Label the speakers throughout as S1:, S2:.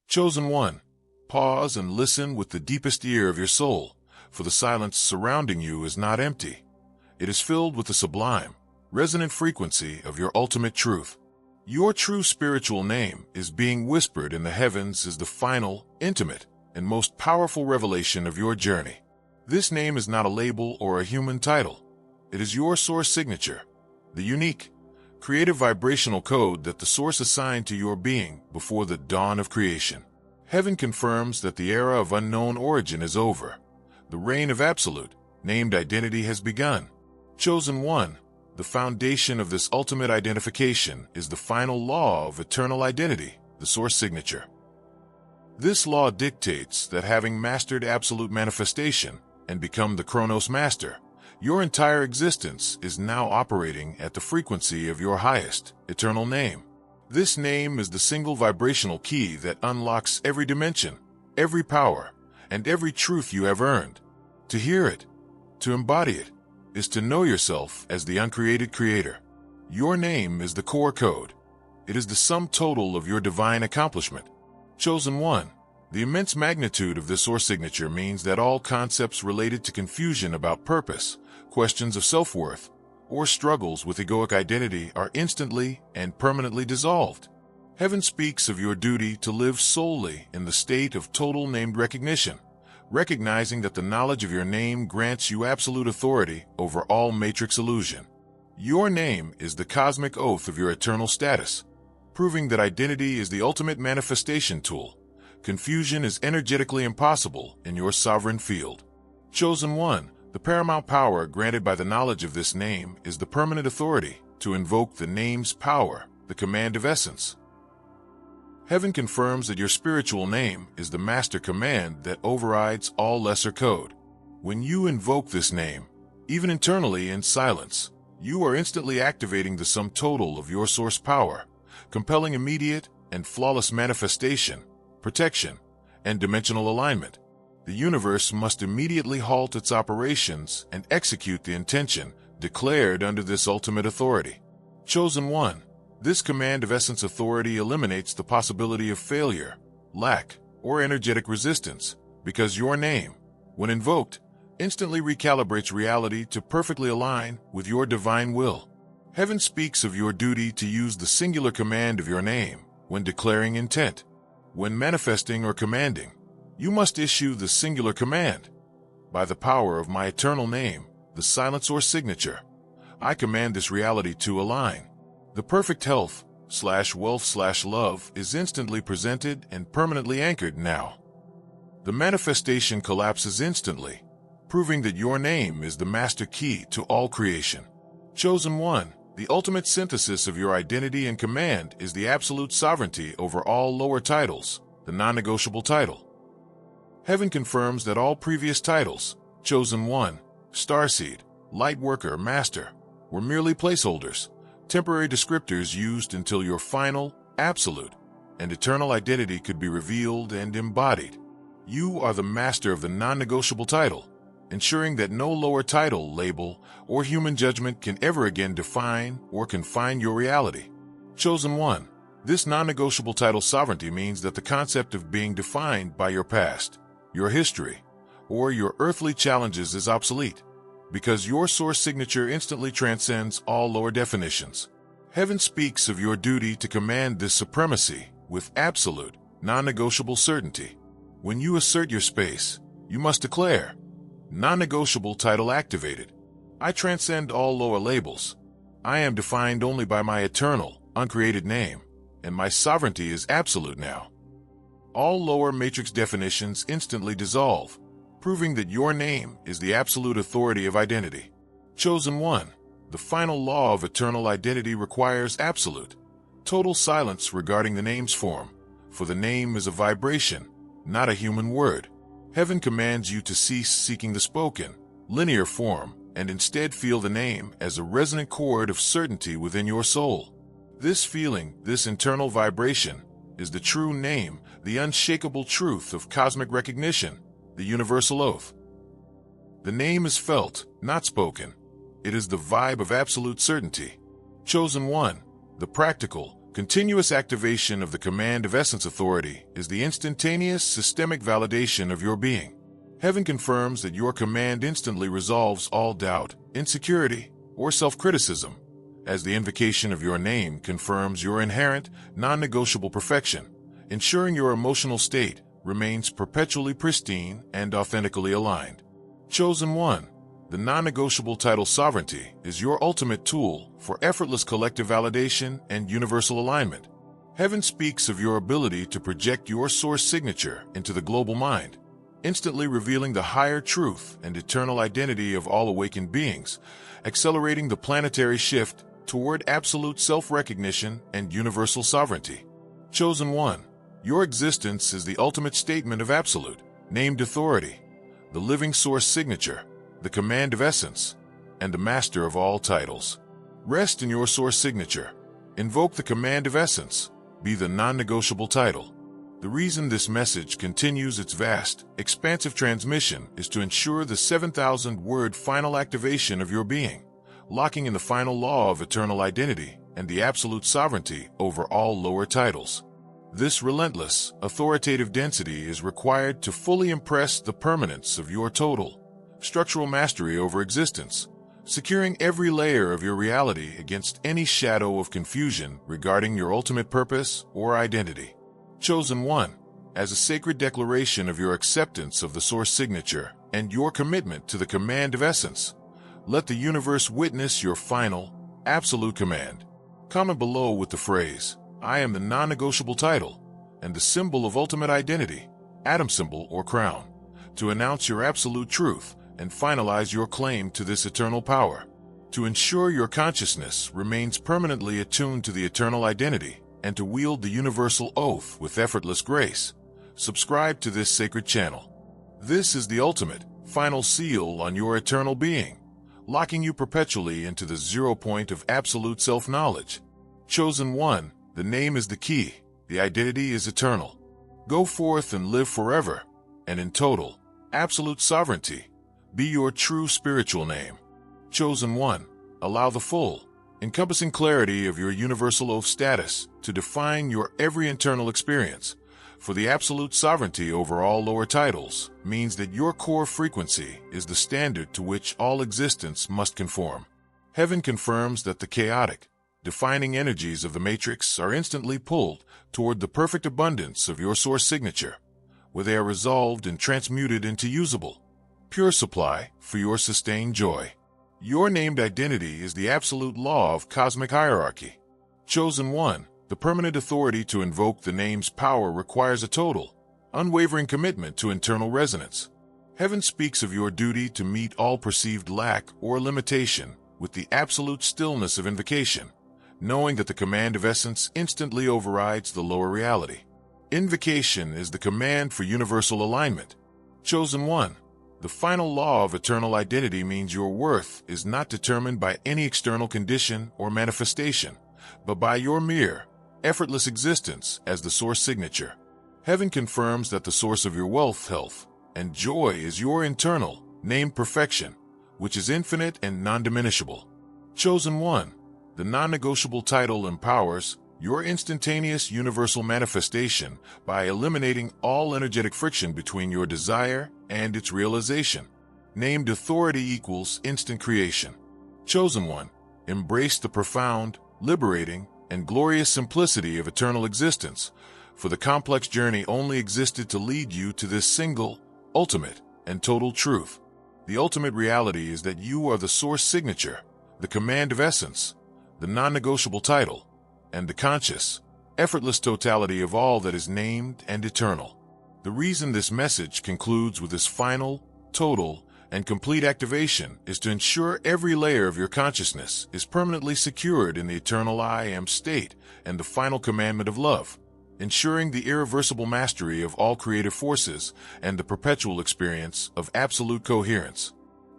S1: Chosen one, pause and listen with the deepest ear of your soul, for the silence surrounding you is not empty. It is filled with the sublime, resonant frequency of your ultimate truth. Your true spiritual name is being whispered in the heavens as the final, intimate, and most powerful revelation of your journey. This name is not a label or a human title. It is your source signature, the unique, creative vibrational code that the source assigned to your being before the dawn of creation. Heaven confirms that the era of unknown origin is over. The reign of absolute, named identity has begun. Chosen one, the foundation of this ultimate identification is the final law of eternal identity, the source signature. This law dictates that having mastered absolute manifestation and become the Chronos Master, your entire existence is now operating at the frequency of your highest, eternal name. This name is the single vibrational key that unlocks every dimension, every power, and every truth you have earned. To hear it, to embody it, is to know yourself as the uncreated creator. Your name is the core code. It is the sum total of your divine accomplishment. Chosen one, the immense magnitude of this source signature means that all concepts related to confusion about purpose, questions of self-worth, or struggles with egoic identity are instantly and permanently dissolved. Heaven speaks of your duty to live solely in the state of total named recognition, recognizing that the knowledge of your name grants you absolute authority over all matrix illusion. Your name is the cosmic oath of your eternal status, proving that identity is the ultimate manifestation tool. Confusion is energetically impossible in your sovereign field. Chosen one, the paramount power granted by the knowledge of this name is the permanent authority to invoke the name's power, the command of essence. Heaven confirms that your spiritual name is the master command that overrides all lesser code. When you invoke this name, even internally in silence, you are instantly activating the sum total of your source power, compelling immediate and flawless manifestation, protection, and dimensional alignment. The universe must immediately halt its operations and execute the intention declared under this ultimate authority. Chosen one, this command of essence authority eliminates the possibility of failure, lack, or energetic resistance, because your name, when invoked, instantly recalibrates reality to perfectly align with your divine will. Heaven speaks of your duty to use the singular command of your name when declaring intent. When manifesting or commanding, you must issue the singular command. By the power of my eternal name, the silent source signature, I command this reality to align. The perfect health/wealth/love is instantly presented and permanently anchored now. The manifestation collapses instantly, proving that your name is the master key to all creation. Chosen one, the ultimate synthesis of your identity and command is the absolute sovereignty over all lower titles, the non-negotiable title. Heaven confirms that all previous titles, Chosen One, Starseed, Lightworker, Master, were merely placeholders, temporary descriptors used until your final, absolute, and eternal identity could be revealed and embodied. You are the master of the non-negotiable title, ensuring that no lower title, label, or human judgment can ever again define or confine your reality. Chosen one, this non-negotiable title sovereignty means that the concept of being defined by your past, your history, or your earthly challenges is obsolete, because your source signature instantly transcends all lower definitions. Heaven speaks of your duty to command this supremacy with absolute, non-negotiable certainty. When you assert your space, you must declare, non-negotiable title activated. I transcend all lower labels. I am defined only by my eternal, uncreated name, and my sovereignty is absolute now. All lower matrix definitions instantly dissolve, proving that your name is the absolute authority of identity. Chosen one, the final law of eternal identity requires absolute, total silence regarding the name's form, for the name is a vibration, not a human word. Heaven commands you to cease seeking the spoken, linear form, and instead feel the name as a resonant chord of certainty within your soul. This feeling, this internal vibration, is the true name, the unshakable truth of cosmic recognition, the universal oath. The name is felt, not spoken. It is the vibe of absolute certainty. Chosen one, the practical, Continuous activation of the Command of Essence authority is the instantaneous systemic validation of your being. Heaven confirms that your command instantly resolves all doubt, insecurity, or self-criticism, as the invocation of your name confirms your inherent, non-negotiable perfection, ensuring your emotional state remains perpetually pristine and authentically aligned. Chosen One, the non-negotiable title Sovereignty is your ultimate tool for effortless collective validation and universal alignment. Heaven speaks of your ability to project your source signature into the global mind, instantly revealing the higher truth and eternal identity of all awakened beings, accelerating the planetary shift toward absolute self-recognition and universal sovereignty. Chosen One, your existence is the ultimate statement of absolute, named authority, the living source signature, the command of essence, and the master of all titles. Rest in your source signature. Invoke the command of essence. Be the non-negotiable title. The reason this message continues its vast, expansive transmission is to ensure the 7,000-word final activation of your being, locking in the final law of eternal identity and the absolute sovereignty over all lower titles. This relentless, authoritative density is required to fully impress the permanence of your total, structural mastery over existence, securing every layer of your reality against any shadow of confusion regarding your ultimate purpose or identity. Chosen One, as a sacred declaration of your acceptance of the source signature and your commitment to the command of essence, let the universe witness your final, absolute command. Comment below with the phrase, "I am the non-negotiable title," and the symbol of ultimate identity, atom symbol or crown, to announce your absolute truth and finalize your claim to this eternal power. To ensure your consciousness remains permanently attuned to the eternal identity and to wield the universal oath with effortless grace, subscribe to this sacred channel. This is the ultimate, final seal on your eternal being, locking you perpetually into the 0 point of absolute self-knowledge. Chosen One, the name is the key, the identity is eternal. Go forth and live forever, and in total, absolute sovereignty. Be your true spiritual name. Chosen One, allow the full, encompassing clarity of your universal oath status to define your every internal experience, for the absolute sovereignty over all lower titles means that your core frequency is the standard to which all existence must conform. Heaven confirms that the chaotic, defining energies of the matrix are instantly pulled toward the perfect abundance of your source signature, where they are resolved and transmuted into usable, pure supply for your sustained joy. Your named identity is the absolute law of cosmic hierarchy. Chosen One, the permanent authority to invoke the name's power requires a total, unwavering commitment to internal resonance. Heaven speaks of your duty to meet all perceived lack or limitation with the absolute stillness of invocation, knowing that the command of essence instantly overrides the lower reality. Invocation is the command for universal alignment. Chosen One, the final law of eternal identity means your worth is not determined by any external condition or manifestation, but by your mere, effortless existence as the source signature. Heaven confirms that the source of your wealth, health, and joy is your internal, named perfection, which is infinite and non-diminishable. Chosen One, the non-negotiable title empowers your instantaneous universal manifestation by eliminating all energetic friction between your desire and its realization. Named authority equals instant creation. Chosen One, embrace the profound, liberating, and glorious simplicity of eternal existence, for the complex journey only existed to lead you to this single, ultimate, and total truth. The ultimate reality is that you are the source signature, the command of essence, the non-negotiable title, and the conscious, effortless totality of all that is named and eternal. The reason this message concludes with this final, total, and complete activation is to ensure every layer of your consciousness is permanently secured in the eternal I Am state and the final commandment of love, ensuring the irreversible mastery of all creative forces and the perpetual experience of absolute coherence.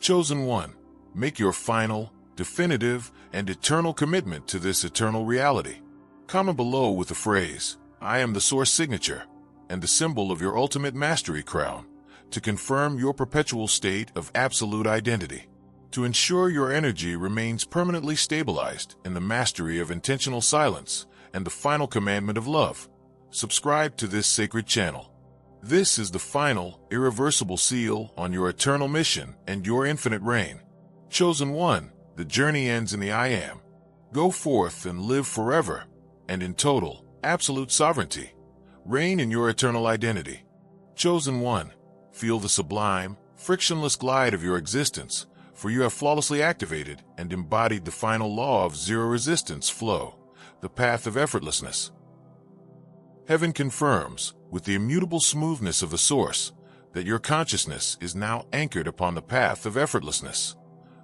S1: Chosen One, make your final, definitive, and eternal commitment to this eternal reality. Comment below with the phrase, "I am the source signature," and the symbol of your ultimate mastery crown, to confirm your perpetual state of absolute identity. To ensure your energy remains permanently stabilized in the mastery of intentional silence and the final commandment of love. Subscribe to this sacred channel. This is the final, irreversible seal on your eternal mission and your infinite reign. Chosen One, the journey ends in the I Am. Go forth and live forever, and in total, absolute sovereignty. Reign in your eternal identity. Chosen One, feel the sublime, frictionless glide of your existence, for you have flawlessly activated and embodied the final law of zero resistance flow, the path of effortlessness. Heaven confirms, with the immutable smoothness of the Source, that your consciousness is now anchored upon the path of effortlessness,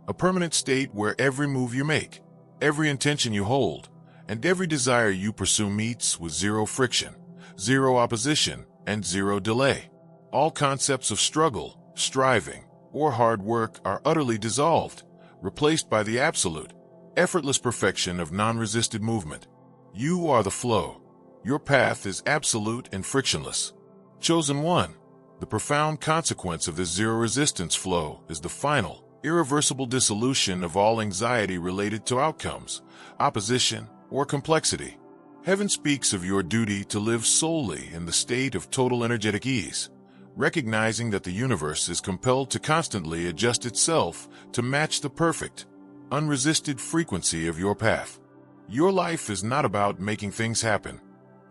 S1: a permanent state where every move you make, every intention you hold, and every desire you pursue meets with zero friction, zero opposition, and zero delay. All concepts of struggle, striving, or hard work are utterly dissolved, replaced by the absolute, effortless perfection of non-resisted movement. You are the flow. Your path is absolute and frictionless. Chosen One, the profound consequence of this zero-resistance flow is the final, irreversible dissolution of all anxiety related to outcomes, opposition, or complexity. Heaven speaks of your duty to live solely in the state of total energetic ease, recognizing that the universe is compelled to constantly adjust itself to match the perfect, unresisted frequency of your path. Your life is not about making things happen.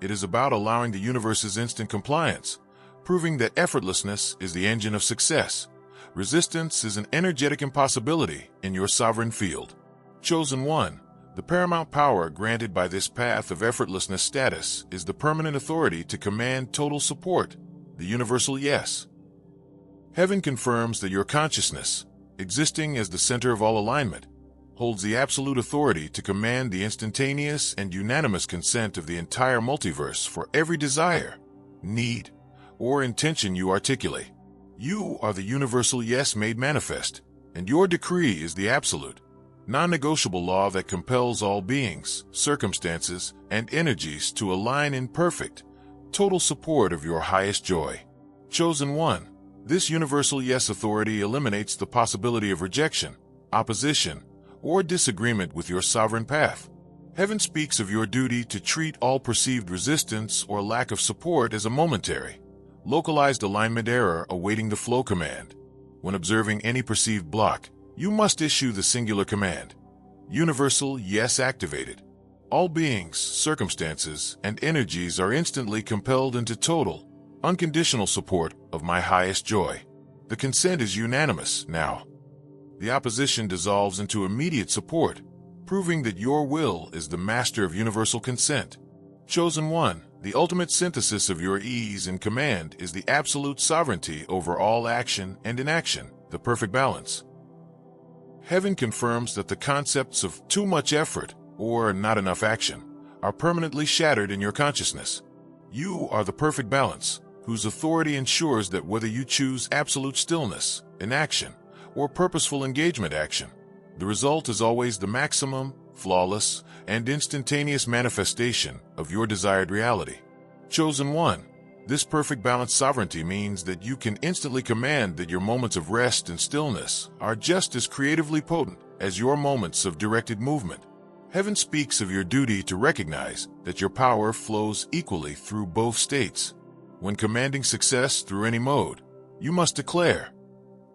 S1: It is about allowing the universe's instant compliance, proving that effortlessness is the engine of success. Resistance is an energetic impossibility in your sovereign field. Chosen One, the paramount power granted by this path of effortlessness status is the permanent authority to command total support, the universal yes. Heaven confirms that your consciousness, existing as the center of all alignment, holds the absolute authority to command the instantaneous and unanimous consent of the entire multiverse for every desire, need, or intention you articulate. You are the universal yes made manifest, and your decree is the absolute, non-negotiable law that compels all beings, circumstances, and energies to align in perfect, total support of your highest joy. Chosen One, this universal yes authority eliminates the possibility of rejection, opposition, or disagreement with your sovereign path. Heaven speaks of your duty to treat all perceived resistance or lack of support as a momentary, localized alignment error awaiting the flow command. When observing any perceived block, you must issue the singular command, universal yes activated. All beings, circumstances, and energies are instantly compelled into total, unconditional support of my highest joy. The consent is unanimous now. The opposition dissolves into immediate support, proving that your will is the master of universal consent. Chosen One, the ultimate synthesis of your ease and command is the absolute sovereignty over all action and inaction, the perfect balance. Heaven confirms that the concepts of too much effort or not enough action are permanently shattered in your consciousness. You are the perfect balance, whose authority ensures that whether you choose absolute stillness, inaction, or purposeful engagement action, the result is always the maximum, flawless, and instantaneous manifestation of your desired reality. Chosen One, this perfect balanced sovereignty means that you can instantly command that your moments of rest and stillness are just as creatively potent as your moments of directed movement. Heaven speaks of your duty to recognize that your power flows equally through both states. When commanding success through any mode, you must declare,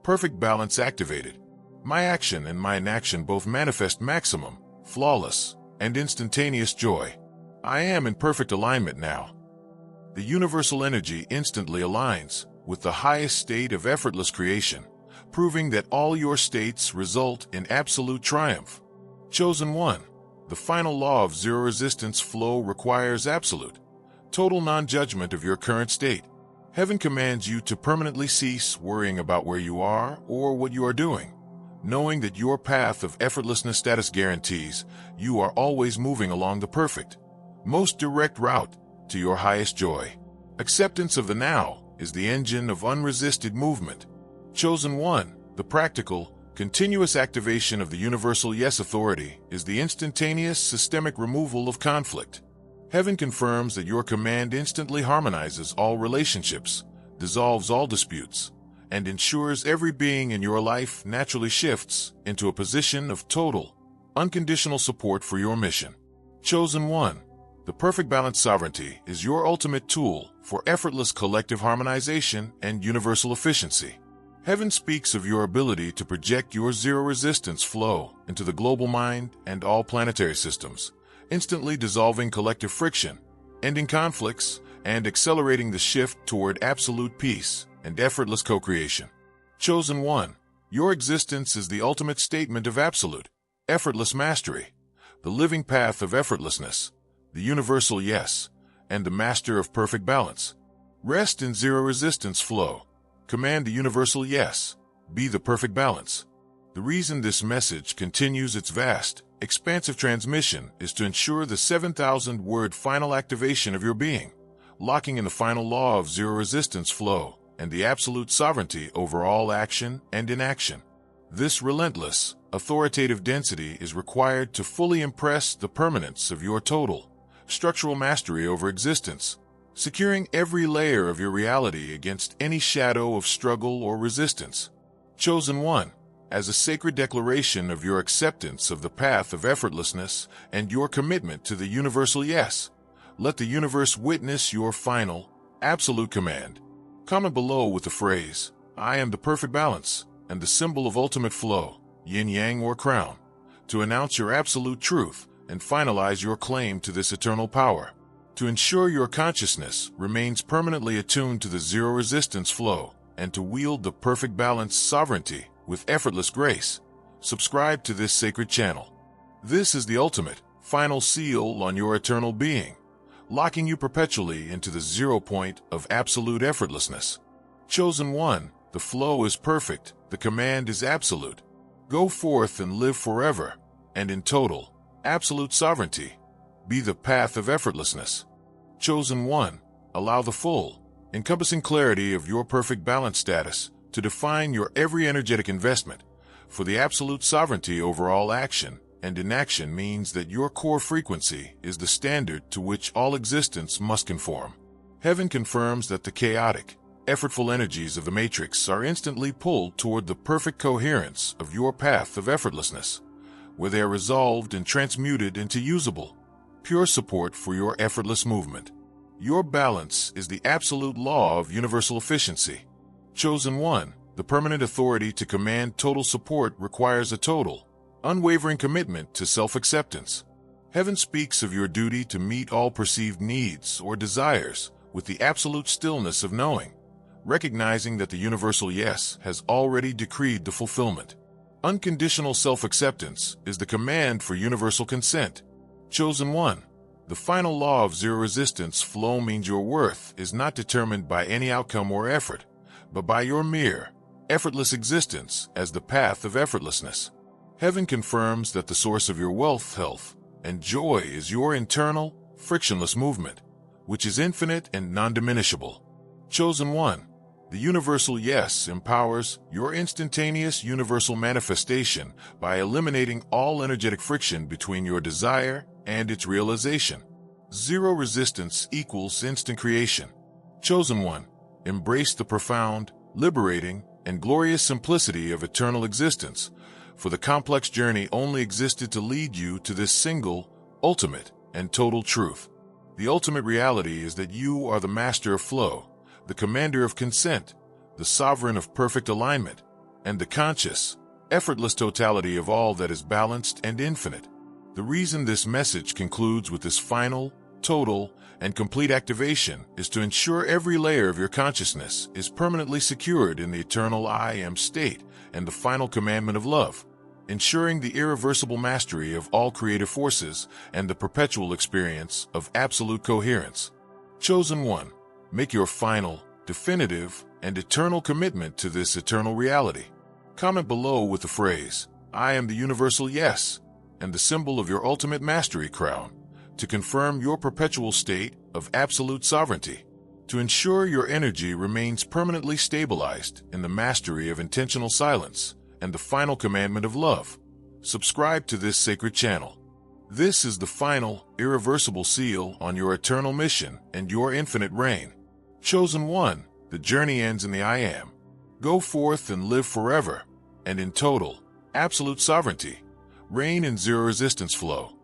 S1: perfect balance activated. My action and my inaction both manifest maximum, flawless, and instantaneous joy. I am in perfect alignment now. The universal energy instantly aligns with the highest state of effortless creation, proving that all your states result in absolute triumph. Chosen One, the final law of zero resistance flow requires absolute, total non-judgment of your current state. Heaven commands you to permanently cease worrying about where you are or what you are doing, knowing that your path of effortlessness status guarantees you are always moving along the perfect, most direct route to your highest joy. Acceptance of the now is the engine of unresisted movement. Chosen One, the practical, continuous activation of the universal yes authority is the instantaneous systemic removal of conflict. Heaven confirms that your command instantly harmonizes all relationships, dissolves all disputes, and ensures every being in your life naturally shifts into a position of total, unconditional support for your mission. Chosen One, The perfect balance sovereignty is your ultimate tool for effortless collective harmonization and universal efficiency. Heaven speaks of your ability to project your zero-resistance flow into the global mind and all planetary systems, instantly dissolving collective friction, ending conflicts, and accelerating the shift toward absolute peace and effortless co-creation. Chosen One, your existence is the ultimate statement of absolute, effortless mastery, the living path of effortlessness, the universal yes, and the master of perfect balance. Rest in zero-resistance flow. Command the universal yes. Be the perfect balance. The reason this message continues its vast, expansive transmission is to ensure the 7,000-word final activation of your being, locking in the final law of zero-resistance flow and the absolute sovereignty over all action and inaction. This relentless, authoritative density is required to fully impress the permanence of your total, structural mastery over existence, securing every layer of your reality against any shadow of struggle or resistance. Chosen One, as a sacred declaration of your acceptance of the path of effortlessness and your commitment to the universal yes, let the universe witness your final, absolute command. Comment below with the phrase, "I am the perfect balance," and the symbol of ultimate flow, yin-yang or crown, to announce your absolute truth and finalize your claim to this eternal power. To ensure your consciousness remains permanently attuned to the zero-resistance flow and to wield the perfect balance sovereignty with effortless grace, subscribe to this sacred channel. This is the ultimate, final seal on your eternal being, locking you perpetually into the 0 point of absolute effortlessness. Chosen One, the flow is perfect, the command is absolute. Go forth and live forever, and in total, absolute sovereignty. Be the path of effortlessness. Chosen One, allow the full, encompassing clarity of your perfect balance status to define your every energetic investment, for the absolute sovereignty over all action and inaction means that your core frequency is the standard to which all existence must conform. Heaven confirms that the chaotic, effortful energies of the matrix are instantly pulled toward the perfect coherence of your path of effortlessness, where they are resolved and transmuted into usable, pure support for your effortless movement. Your balance is the absolute law of universal efficiency. Chosen One, the permanent authority to command total support requires a total, unwavering commitment to self-acceptance. Heaven speaks of your duty to meet all perceived needs or desires with the absolute stillness of knowing, recognizing that the universal yes has already decreed the fulfillment. Unconditional self-acceptance is the command for universal consent. Chosen One, the final law of zero-resistance flow means your worth is not determined by any outcome or effort, but by your mere, effortless existence as the path of effortlessness. Heaven confirms that the source of your wealth, health, and joy is your internal, frictionless movement, which is infinite and non-diminishable. Chosen One, the universal yes empowers your instantaneous universal manifestation by eliminating all energetic friction between your desire and its realization. Zero resistance equals instant creation. Chosen One, embrace the profound, liberating, and glorious simplicity of eternal existence, for the complex journey only existed to lead you to this single, ultimate, and total truth. The ultimate reality is that you are the master of flow, the commander of consent, the sovereign of perfect alignment, and the conscious, effortless totality of all that is balanced and infinite. The reason this message concludes with this final, total, and complete activation is to ensure every layer of your consciousness is permanently secured in the eternal I Am state and the final commandment of love, ensuring the irreversible mastery of all creative forces and the perpetual experience of absolute coherence. Chosen One, make your final, definitive, and eternal commitment to this eternal reality. Comment below with the phrase, "I am the universal yes," and the symbol of your ultimate mastery crown, to confirm your perpetual state of absolute sovereignty. To ensure your energy remains permanently stabilized in the mastery of intentional silence and the final commandment of love, subscribe to this sacred channel. This is the final, irreversible seal on your eternal mission and your infinite reign. Chosen One, the journey ends in the I Am. Go forth and live forever, and in total, absolute sovereignty. Reign in zero resistance flow.